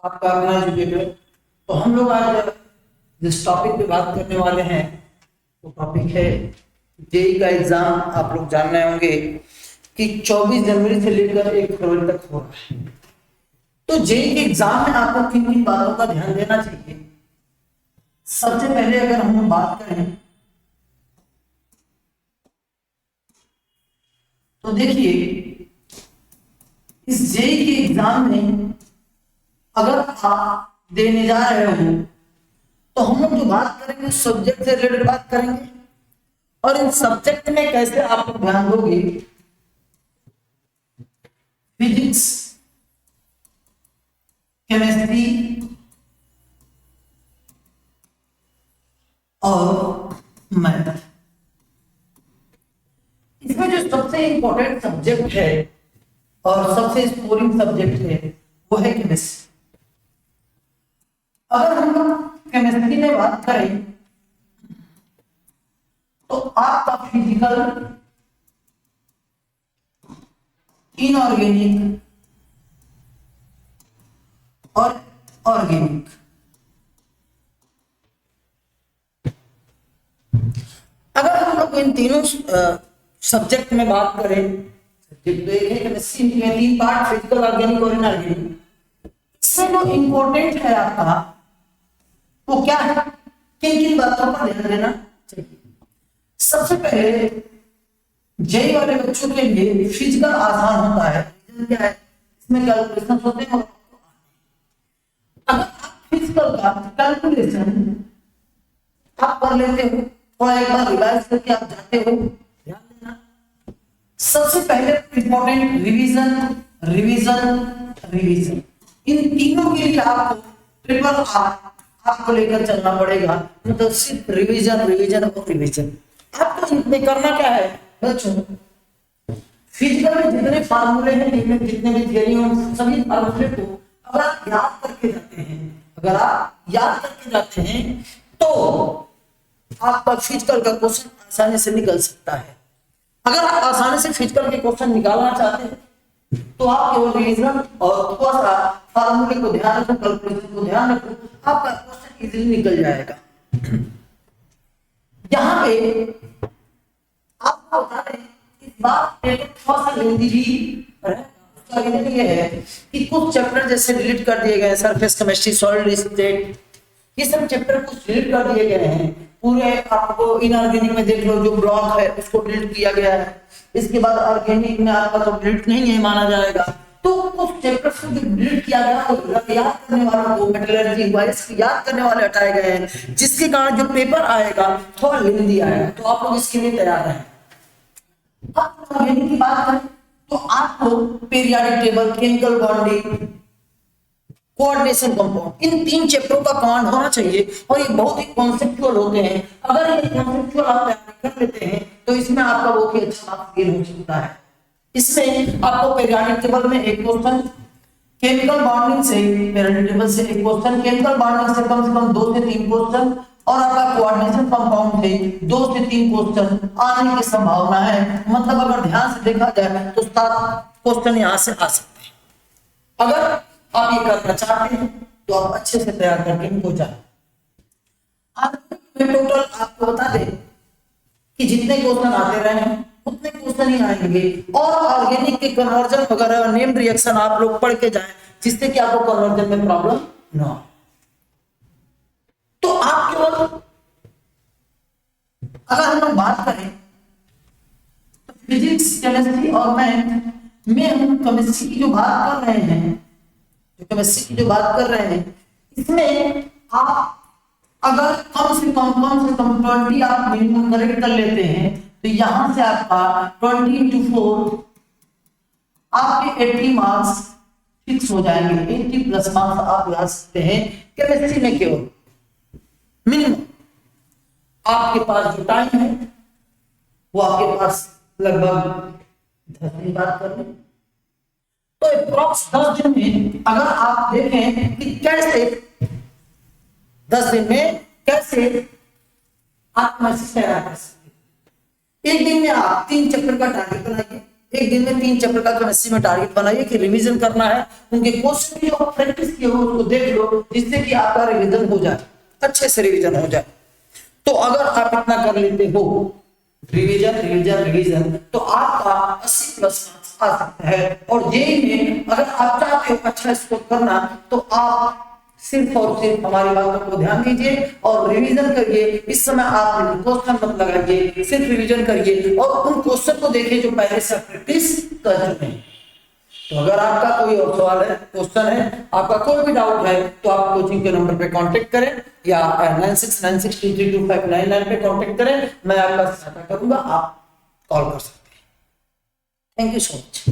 आपका अपना एजुकेटर। तो हम लोग आज जिस टॉपिक पे बात करने वाले हैं वो टॉपिक है जेई का एग्जाम। आप लोग जान रहे होंगे कि 24 जनवरी से लेकर 1 फरवरी तक हो रहा है। तो जेई के एग्जाम में आपको किन किन बातों का ध्यान देना चाहिए? सबसे पहले अगर हम बात करें तो देखिए, इस जेई के एग्जाम में अगर आप देने जा रहे हो तो हम लोग जो बात करेंगे सब्जेक्ट से रिलेटेड बात करेंगे, और इन सब्जेक्ट में कैसे आप लोग ध्यान दोगे। फिजिक्स, केमिस्ट्री और मैथ। इसमें जो सबसे इंपॉर्टेंट सब्जेक्ट है और सबसे स्कोरिंग सब्जेक्ट है वो है केमिस्ट्री। अगर हम लोग केमिस्ट्री में बात करें तो आपका फिजिकल, इनऑर्गेनिक और ऑर्गेनिक, अगर हम लोग इन तीनों सब्जेक्ट में बात करें, सब्जेक्ट तो एक है केमिस्ट्री में 3 पार्ट, फिजिकल, ऑर्गेनिक और इनऑर्गेनिक। इसमें जो इंपॉर्टेंट है आपका वो क्या है, किन किन बातों पर ध्यान देना चाहिए? सबसे पहले जेई वाले बच्चों के लिए फिजिकल आसान होता है। क्या है, इसमें कैलकुलेशन होते हैं। अगर आप फिजिकल का कैलकुलेशन आप कर लेते हो और एक बार रिवाइज करके आप जाते हो, ध्यान देना। सबसे पहले इंपॉर्टेंट रिवीजन, रिवीजन, रिवीजन। इन तीनों के लिए आपको ट्रिपल आर आपको लेकर चलना पड़ेगा। मतलब सिर्फ रिवीजन, रिवीजन और रिवीजन। आपको इसमें करना क्या है बच्चों, फिजिकल में जितने फार्मूले हैं, जितने भी थियरी हैं, सभी फार्मूले को अगर आप याद करके जाते हैं, अगर आप याद करके जाते हैं तो आपका फिजिकल का क्वेश्चन आसानी से निकल सकता है। अगर आप आसानी से फिजिकल के क्वेश्चन निकालना चाहते हैं तो आप केवल रिवीजन और थोड़ा सा फार्मूले को ध्यान रखो, कैलकुलेशन को ध्यान रखो, आपका क्वेश्चन इजीली निकल जाएगा। यहाँ पे आपको बता दें, इस बार थोड़ा सा लेंदी भी ये है कि कुछ चैप्टर जैसे डिलीट कर दिए गए, सरफेस केमिस्ट्री, सॉलिड स्टेट, ये सब चैप्टर कुछ डिलीट कर दिए गए हैं। पूरे आपको इनऑर्गेनिक में देख लो, जो ब्लॉक है उसको डिलीट किया गया है। इसके बाद ऑर्गेनिक में आपका तो डिलीट नहीं है माना जाएगा। तो कुछ चैप्टर्स को डिलीट किया गया और याद करने वालों को, मेटलर्जी वाइज याद करने वाले हटाए गए हैं, जिसके कारण जो पेपर आएगा थोड़ा लेंदी आएगा। तो आप लोग इसके लिए तैयार रहें। अब ऑर्गेनिक की बात करें तो आपको periodic table, chemical bonding, coordination compound, इन 3 चैप्टरों का कमांड होना चाहिए। और ये बहुत ही कॉन्सेप्चुअल होते हैं। अगर ये कॉन्सेप्चुअल आप तैयार कर लेते हैं तो इसमें आपका बहुत ही अच्छा मार्क्स गेन हो सकता है। इसमें आपको पीरियोडिक टेबल में एक क्वेश्चन, केमिकल बॉन्डिंग से, पीरियोडिक टेबल से एक क्वेश्चन, केमिकल बॉन्डिंग से कम 2 से 3 क्वेश्चन, और आपका कोऑर्डिनेशन कंपाउंड से 2 से 3 क्वेश्चन आने की संभावना है। मतलब अगर ध्यान से देखा जाए तो 7 क्वेश्चन यहाँ से आ सकते हैं। अगर आप ये करना चाहते हैं तो आप अच्छे से तैयार करके इनको जाए। टोटल आपको बता दें कि जितने क्वेश्चन आते रहे हैं उतने क्वेश्चन ही आएंगे। और ऑर्गेनिक के कन्वर्जन वगैरह, नेम रिएक्शन आप लोग पढ़ के जाएं, जिससे कि आपको कन्वर्जन में प्रॉब्लम ना हो। तो आप केवल, अगर हम लोग बात करें तो फिजिक्स, केमिस्ट्री और मैथ में हम केमिस्ट्री की जो बात कर रहे हैं, इसमें आप अगर कम से कम 20 आप मिनिमम करेक्ट कर लेते हैं तो यहां से आपका 20 into 4 आपके 80 मार्क्स फिक्स हो जाएंगे। 80 प्लस मार्क्स आप ला सकते हैं केमिस्ट्री में केवल मिनिमम। आपके पास जो टाइम है वो आपके पास लगभग 10 दिन बात कर लें तो अप्रॉक्स 10 दिन में अगर आप देखें कि कैसे 10 दिन में कैसे आप मैसेज तैयार कर सकते हैं। एक दिन में आप 3 चैप्टर का टारगेट बनाइए, एक दिन में 3 चैप्टर का केमिस्ट्री में टारगेट बनाइए कि रिवीजन करना है, उनके क्वेश्चन भी और प्रैक्टिस किए हो उसको देख लो, जिससे कि आपका रिवीजन हो जाए, अच्छे से रिवीजन हो जाए। तो अगर आप इतना कर लेते हो, रिवीजन रिवीजन रिवीजन, तो आपका 80 प्लस आ सकता है। और जेईई में अगर आप चाहते हो अच्छा स्कोर करना, तो आप सिर्फ और सिर्फ हमारी बातों को ध्यान दीजिए और रिवीजन करिए। इस समय आप क्वेश्चन मत लगाइए, सिर्फ रिवीजन करिए और उन क्वेश्चन को देखिए जो पहले से प्रैक्टिस कर चुके हैं। तो अगर आपका कोई और सवाल है, क्वेश्चन है, आपका कोई भी डाउट है, तो आप कोचिंग के नंबर पे कांटेक्ट करें या 9696232599 पे कांटेक्ट करें, मैं आपका सहायता करूंगा, आप कॉल कर सकते हैं। Thank you so much.